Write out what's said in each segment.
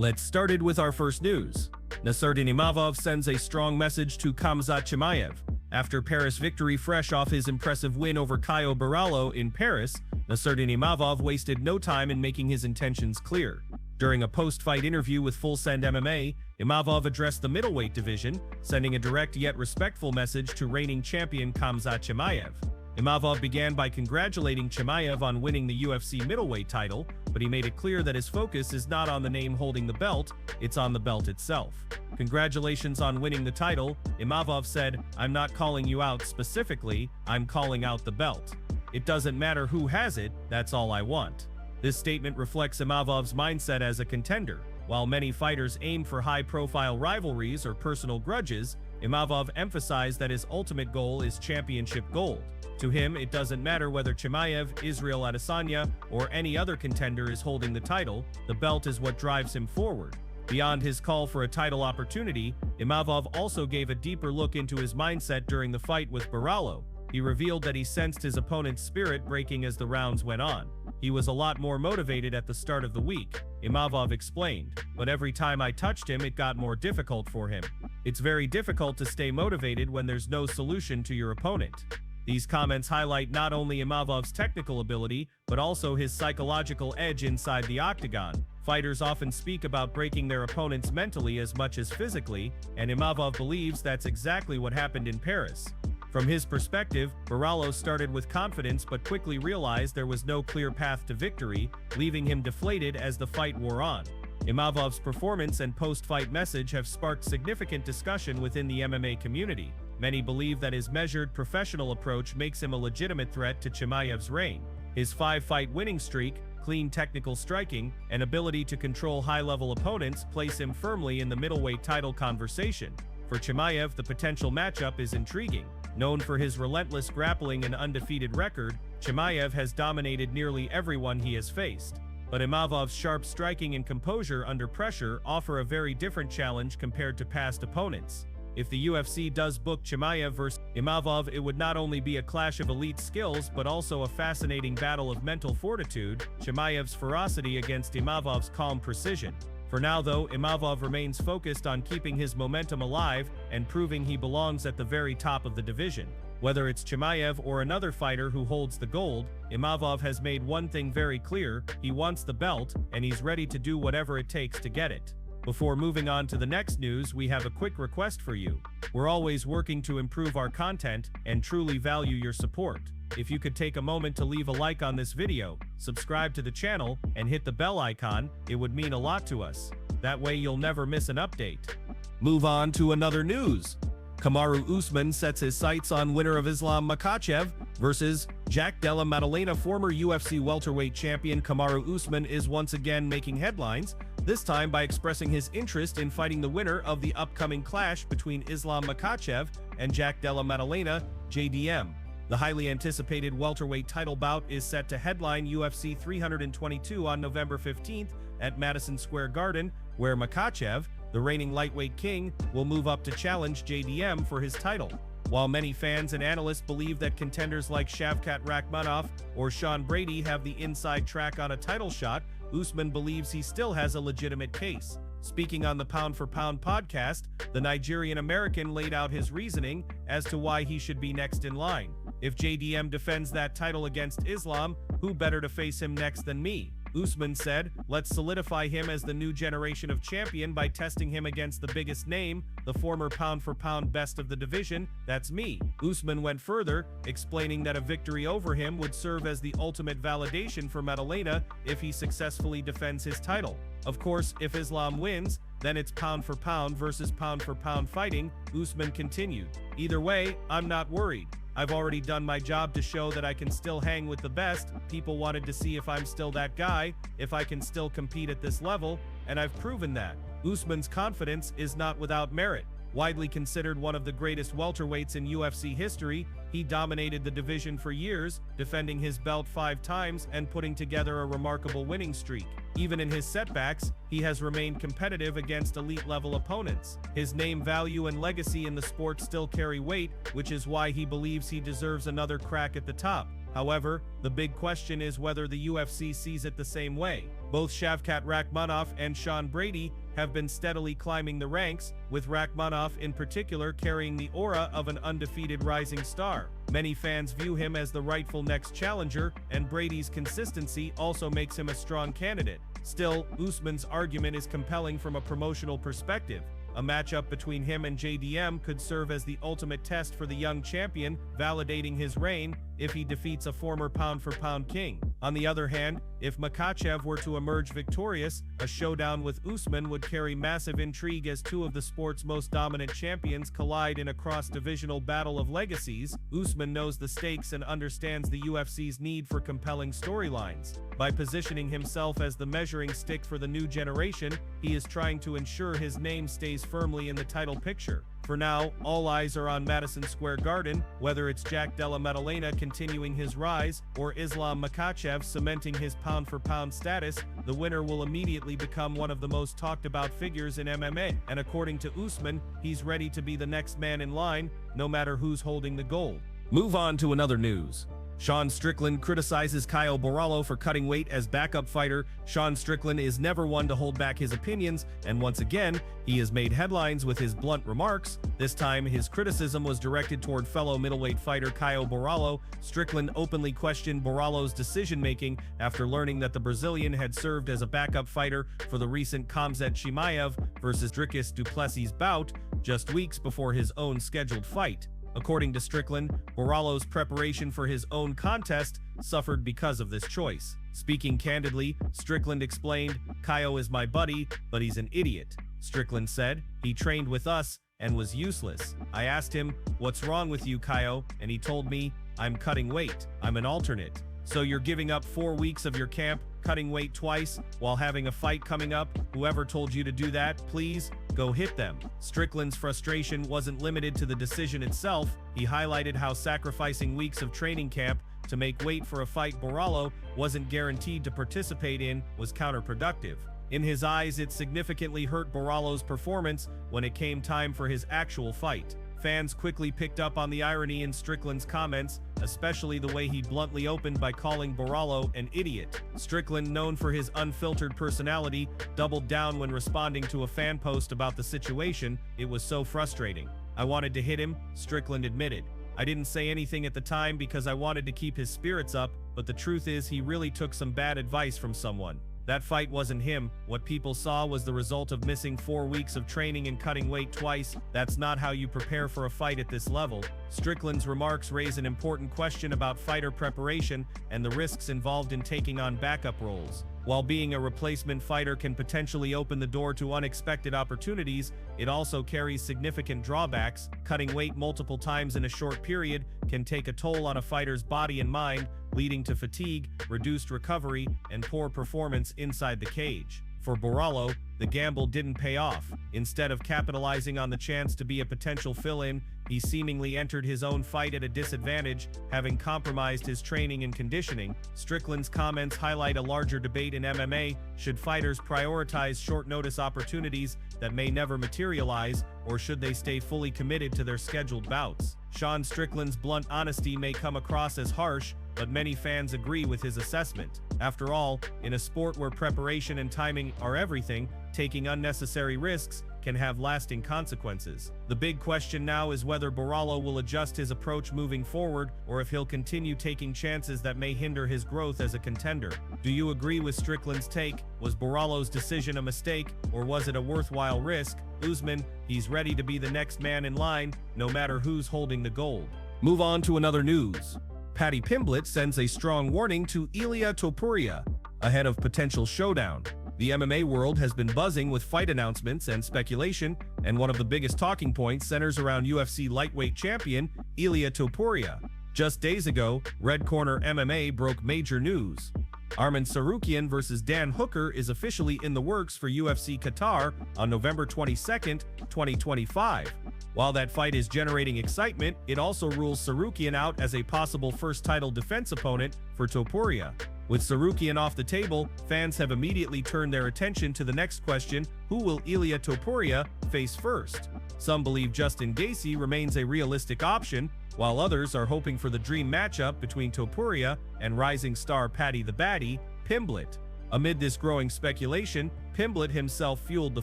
Let's start it with our first news. Nassourdine Imavov sends a strong message to Khamzat Chimaev. After Paris victory fresh off his impressive win over Caio Borralho in Paris, Nassourdine Imavov wasted no time in making his intentions clear. During a post-fight interview with Full Send MMA, Imavov addressed the middleweight division, sending a direct yet respectful message to reigning champion Khamzat Chimaev. Imavov began by congratulating Chimaev on winning the UFC middleweight title, but he made it clear that his focus is not on the name holding the belt, it's on the belt itself. "Congratulations on winning the title," Imavov said. "I'm not calling you out specifically, I'm calling out the belt. It doesn't matter who has it, that's all I want." This statement reflects Imavov's mindset as a contender. While many fighters aim for high-profile rivalries or personal grudges, Imavov emphasized that his ultimate goal is championship gold. To him, it doesn't matter whether Chimaev, Israel Adesanya, or any other contender is holding the title, the belt is what drives him forward. Beyond his call for a title opportunity, Imavov also gave a deeper look into his mindset during the fight with Borralho. He revealed that he sensed his opponent's spirit breaking as the rounds went on. "He was a lot more motivated at the start of the week," Imavov explained, "but every time I touched him it got more difficult for him. It's very difficult to stay motivated when there's no solution to your opponent." These comments highlight not only Imavov's technical ability, but also his psychological edge inside the octagon. Fighters often speak about breaking their opponents mentally as much as physically, and Imavov believes that's exactly what happened in Paris. From his perspective, Borralho started with confidence but quickly realized there was no clear path to victory, leaving him deflated as the fight wore on. Imavov's performance and post-fight message have sparked significant discussion within the MMA community. Many believe that his measured, professional approach makes him a legitimate threat to Chimaev's reign. His 5-fight winning streak, clean technical striking, and ability to control high-level opponents place him firmly in the middleweight title conversation. For Chimaev, the potential matchup is intriguing. Known for his relentless grappling and undefeated record, Chimaev has dominated nearly everyone he has faced. But Imavov's sharp striking and composure under pressure offer a very different challenge compared to past opponents. If the UFC does book Chimaev versus Imavov, it would not only be a clash of elite skills but also a fascinating battle of mental fortitude, Chimaev's ferocity against Imavov's calm precision. For now though, Imavov remains focused on keeping his momentum alive and proving he belongs at the very top of the division. Whether it's Chimaev or another fighter who holds the gold, Imavov has made one thing very clear: he wants the belt, and he's ready to do whatever it takes to get it. Before moving on to the next news, we have a quick request for you. We're always working to improve our content and truly value your support. If you could take a moment to leave a like on this video, subscribe to the channel, and hit the bell icon, it would mean a lot to us. That way you'll never miss an update. Move on to another news. Kamaru Usman sets his sights on winner of Islam Makhachev versus Jack Della Maddalena. Former UFC welterweight champion Kamaru Usman is once again making headlines, this time by expressing his interest in fighting the winner of the upcoming clash between Islam Makhachev and Jack Della Maddalena, JDM. The highly anticipated welterweight title bout is set to headline UFC 322 on November 15th at Madison Square Garden, where Makhachev, the reigning lightweight king, will move up to challenge JDM for his title. While many fans and analysts believe that contenders like Shavkat Rakhmonov or Sean Brady have the inside track on a title shot, Usman believes he still has a legitimate case. Speaking on the Pound for Pound podcast, the Nigerian-American laid out his reasoning as to why he should be next in line. "If JDM defends that title against Islam, who better to face him next than me?" Usman said. "Let's solidify him as the new generation of champion by testing him against the biggest name, the former pound-for-pound best of the division, that's me." Usman went further, explaining that a victory over him would serve as the ultimate validation for Maddalena if he successfully defends his title. Of course, if Islam wins, then it's pound-for-pound versus pound-for-pound fighting, Usman continued. "Either way, I'm not worried. I've already done my job to show that I can still hang with the best. People wanted to see if I'm still that guy, if I can still compete at this level, and I've proven that." Usman's confidence is not without merit. Widely considered one of the greatest welterweights in UFC history, he dominated the division for years, defending his belt 5 times and putting together a remarkable winning streak. Even in his setbacks, he has remained competitive against elite-level opponents. His name value and legacy in the sport still carry weight, which is why he believes he deserves another crack at the top. However, the big question is whether the UFC sees it the same way. Both Shavkat Rakhmonov and Sean Brady have been steadily climbing the ranks, with Rakhmonov in particular carrying the aura of an undefeated rising star. Many fans view him as the rightful next challenger, and Brady's consistency also makes him a strong candidate. Still, Usman's argument is compelling from a promotional perspective. A matchup between him and JDM could serve as the ultimate test for the young champion, validating his reign if he defeats a former pound-for-pound king. On the other hand, if Makhachev were to emerge victorious, a showdown with Usman would carry massive intrigue as two of the sport's most dominant champions collide in a cross-divisional battle of legacies. Usman knows the stakes and understands the UFC's need for compelling storylines. By positioning himself as the measuring stick for the new generation, he is trying to ensure his name stays firmly in the title picture. For now, all eyes are on Madison Square Garden, whether it's Jack Della Maddalena continuing his rise, or Islam Makhachev cementing his pound-for-pound status. The winner will immediately become one of the most talked-about figures in MMA, and according to Usman, he's ready to be the next man in line, no matter who's holding the gold. Move on to another news. Sean Strickland criticizes Caio Borralho for cutting weight as backup fighter. Sean Strickland is never one to hold back his opinions, and once again, he has made headlines with his blunt remarks. This time, his criticism was directed toward fellow middleweight fighter Caio Borralho. Strickland openly questioned Borralho's decision-making after learning that the Brazilian had served as a backup fighter for the recent Khamzat Chimaev versus Dricus du Plessis bout, just weeks before his own scheduled fight. According to Strickland, Borralho's preparation for his own contest suffered because of this choice. Speaking candidly, Strickland explained, "Caio is my buddy, but he's an idiot." Strickland said, "He trained with us and was useless. I asked him, 'What's wrong with you, Caio?' and he told me, 'I'm cutting weight. I'm an alternate.' So you're giving up 4 weeks of your camp, cutting weight twice, while having a fight coming up? Whoever told you to do that, please, go hit them." Strickland's frustration wasn't limited to the decision itself. He highlighted how sacrificing weeks of training camp to make weight for a fight Borralho wasn't guaranteed to participate in was counterproductive. In his eyes, it significantly hurt Borralho's performance when it came time for his actual fight. Fans quickly picked up on the irony in Strickland's comments, especially the way he bluntly opened by calling Borralho an idiot. Strickland, known for his unfiltered personality, doubled down when responding to a fan post about the situation. "It was so frustrating. I wanted to hit him," Strickland admitted. "I didn't say anything at the time because I wanted to keep his spirits up, but the truth is he really took some bad advice from someone. That fight wasn't him. What people saw was the result of missing 4 weeks of training and cutting weight twice. That's not how you prepare for a fight at this level." Strickland's remarks raise an important question about fighter preparation and the risks involved in taking on backup roles. While being a replacement fighter can potentially open the door to unexpected opportunities, it also carries significant drawbacks. Cutting weight multiple times in a short period can take a toll on a fighter's body and mind, leading to fatigue, reduced recovery, and poor performance inside the cage. For Borralho, the gamble didn't pay off. Instead of capitalizing on the chance to be a potential fill-in, he seemingly entered his own fight at a disadvantage, having compromised his training and conditioning. Strickland's comments highlight a larger debate in MMA. Should fighters prioritize short-notice opportunities that may never materialize, or should they stay fully committed to their scheduled bouts? Sean Strickland's blunt honesty may come across as harsh, but many fans agree with his assessment. After all, in a sport where preparation and timing are everything, taking unnecessary risks can have lasting consequences. The big question now is whether Borralho will adjust his approach moving forward, or if he'll continue taking chances that may hinder his growth as a contender. Do you agree with Strickland's take? Was Borralho's decision a mistake, or was it a worthwhile risk? Usman, he's ready to be the next man in line, no matter who's holding the gold. Move on to another news. Paddy Pimblett sends a strong warning to Ilia Topuria ahead of potential showdown. The MMA world has been buzzing with fight announcements and speculation, and one of the biggest talking points centers around UFC lightweight champion Ilia Topuria. Just days ago, Red Corner MMA broke major news. Arman Tsarukyan versus Dan Hooker is officially in the works for UFC Qatar on November 22, 2025. While that fight is generating excitement, it also rules Tsarukyan out as a possible first title defense opponent for Topuria. With Tsarukyan off the table, fans have immediately turned their attention to the next question: who will Ilia Topuria face first? Some believe Justin Gaethje remains a realistic option, while others are hoping for the dream matchup between Topuria and rising star Paddy the Baddy Pimblett. Amid this growing speculation, Pimblett himself fueled the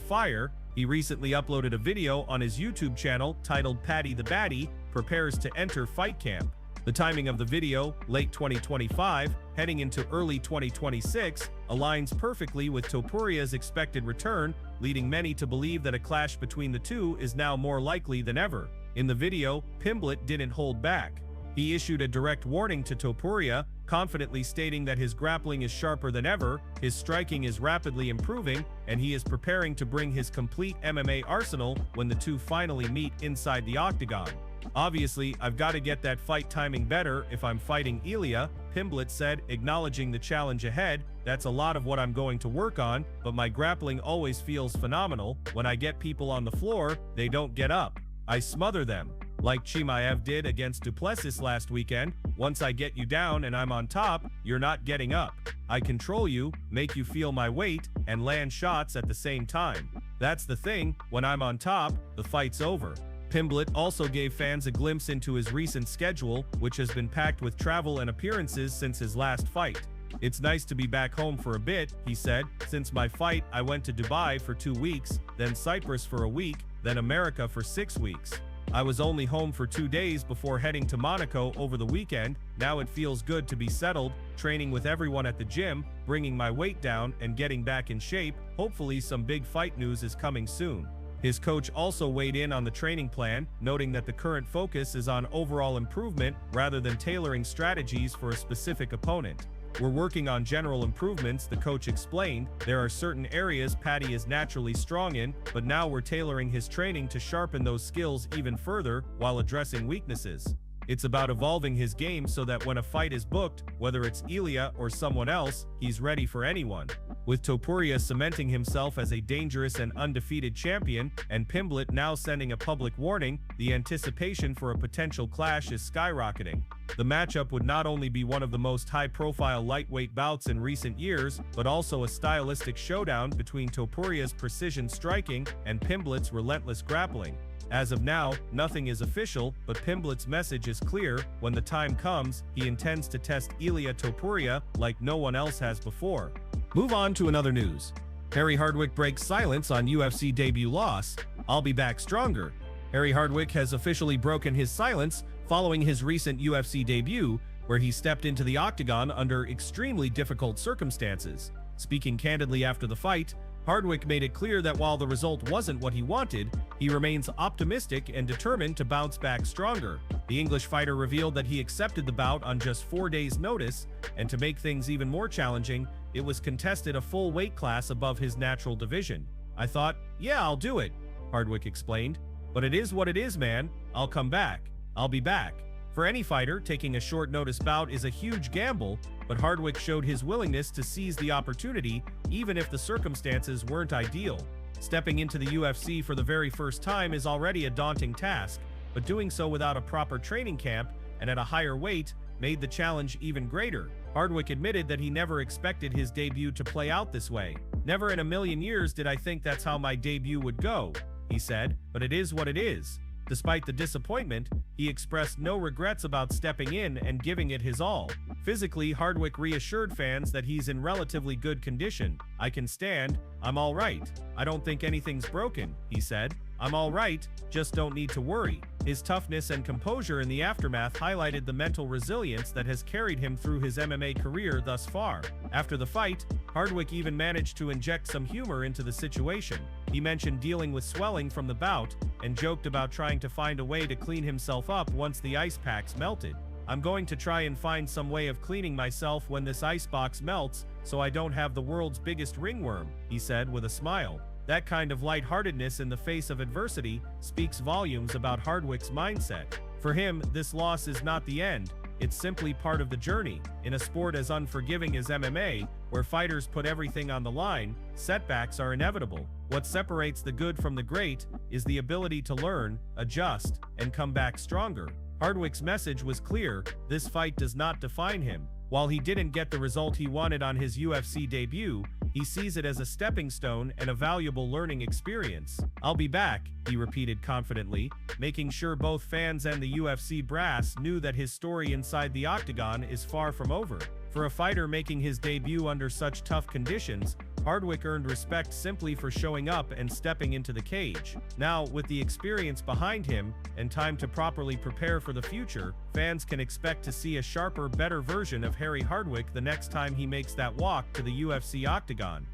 fire. He recently uploaded a video on his YouTube channel titled "Paddy the Baddy Prepares to Enter Fight Camp." The timing of the video, late 2025, heading into early 2026, aligns perfectly with Topuria's expected return, leading many to believe that a clash between the two is now more likely than ever. In the video, Pimblett didn't hold back. He issued a direct warning to Topuria, confidently stating that his grappling is sharper than ever, his striking is rapidly improving, and he is preparing to bring his complete MMA arsenal when the two finally meet inside the Octagon. "Obviously, I've got to get that fight timing better if I'm fighting Ilia," Pimblett said, acknowledging the challenge ahead. "That's a lot of what I'm going to work on, but my grappling always feels phenomenal. When I get people on the floor, they don't get up. I smother them. Like Chimaev did against Duplessis last weekend. Once I get you down and I'm on top, you're not getting up. I control you, make you feel my weight, and land shots at the same time. That's the thing, when I'm on top, the fight's over." Pimblett also gave fans a glimpse into his recent schedule, which has been packed with travel and appearances since his last fight. "It's nice to be back home for a bit," he said. "Since my fight, I went to Dubai for 2 weeks, then Cyprus for a week, then America for 6 weeks. I was only home for 2 days before heading to Monaco over the weekend. Now it feels good to be settled, training with everyone at the gym, bringing my weight down and getting back in shape. Hopefully some big fight news is coming soon." His coach also weighed in on the training plan, noting that the current focus is on overall improvement rather than tailoring strategies for a specific opponent. "We're working on general improvements," the coach explained. "There are certain areas Paddy is naturally strong in, but now we're tailoring his training to sharpen those skills even further while addressing weaknesses. It's about evolving his game so that when a fight is booked, whether it's Ilia or someone else, he's ready for anyone." With Topuria cementing himself as a dangerous and undefeated champion, and Pimblett now sending a public warning, the anticipation for a potential clash is skyrocketing. The matchup would not only be one of the most high-profile lightweight bouts in recent years, but also a stylistic showdown between Topuria's precision striking and Pimblett's relentless grappling. As of now, nothing is official, but Pimblett's message is clear: when the time comes, he intends to test Ilia Topuria like no one else has before. Move on to another news. Harry Hardwick breaks silence on UFC debut loss. "I'll be back stronger." Harry Hardwick has officially broken his silence following his recent UFC debut, where he stepped into the Octagon under extremely difficult circumstances. Speaking candidly after the fight, Hardwick made it clear that while the result wasn't what he wanted, he remains optimistic and determined to bounce back stronger. The English fighter revealed that he accepted the bout on just 4 days' notice, and to make things even more challenging, it was contested a full weight class above his natural division. "I thought, yeah, I'll do it," Hardwick explained. "But it is what it is, man. I'll come back. I'll be back." For any fighter, taking a short notice bout is a huge gamble, but Hardwick showed his willingness to seize the opportunity, even if the circumstances weren't ideal. Stepping into the UFC for the very first time is already a daunting task, but doing so without a proper training camp and at a higher weight made the challenge even greater. Hardwick admitted that he never expected his debut to play out this way. "Never in a million years did I think that's how my debut would go," he said, "but it is what it is." Despite the disappointment, he expressed no regrets about stepping in and giving it his all. Physically, Hardwick reassured fans that he's in relatively good condition. "I can stand, I'm all right. I don't think anything's broken," he said. "I'm all right, just don't need to worry." His toughness and composure in the aftermath highlighted the mental resilience that has carried him through his MMA career thus far. After the fight, Hardwick even managed to inject some humor into the situation. He mentioned dealing with swelling from the bout and joked about trying to find a way to clean himself up once the ice packs melted. "I'm going to try and find some way of cleaning myself when this ice box melts so I don't have the world's biggest ringworm," he said with a smile. That kind of lightheartedness in the face of adversity speaks volumes about Hardwick's mindset. For him, this loss is not the end, it's simply part of the journey. In a sport as unforgiving as MMA, where fighters put everything on the line, setbacks are inevitable. What separates the good from the great is the ability to learn, adjust, and come back stronger. Hardwick's message was clear: this fight does not define him. While he didn't get the result he wanted on his UFC debut, he sees it as a stepping stone and a valuable learning experience. "I'll be back," he repeated confidently, making sure both fans and the UFC brass knew that his story inside the Octagon is far from over. For a fighter making his debut under such tough conditions, Hardwick earned respect simply for showing up and stepping into the cage. Now, with the experience behind him and time to properly prepare for the future, fans can expect to see a sharper, better version of Harry Hardwick the next time he makes that walk to the UFC Octagon.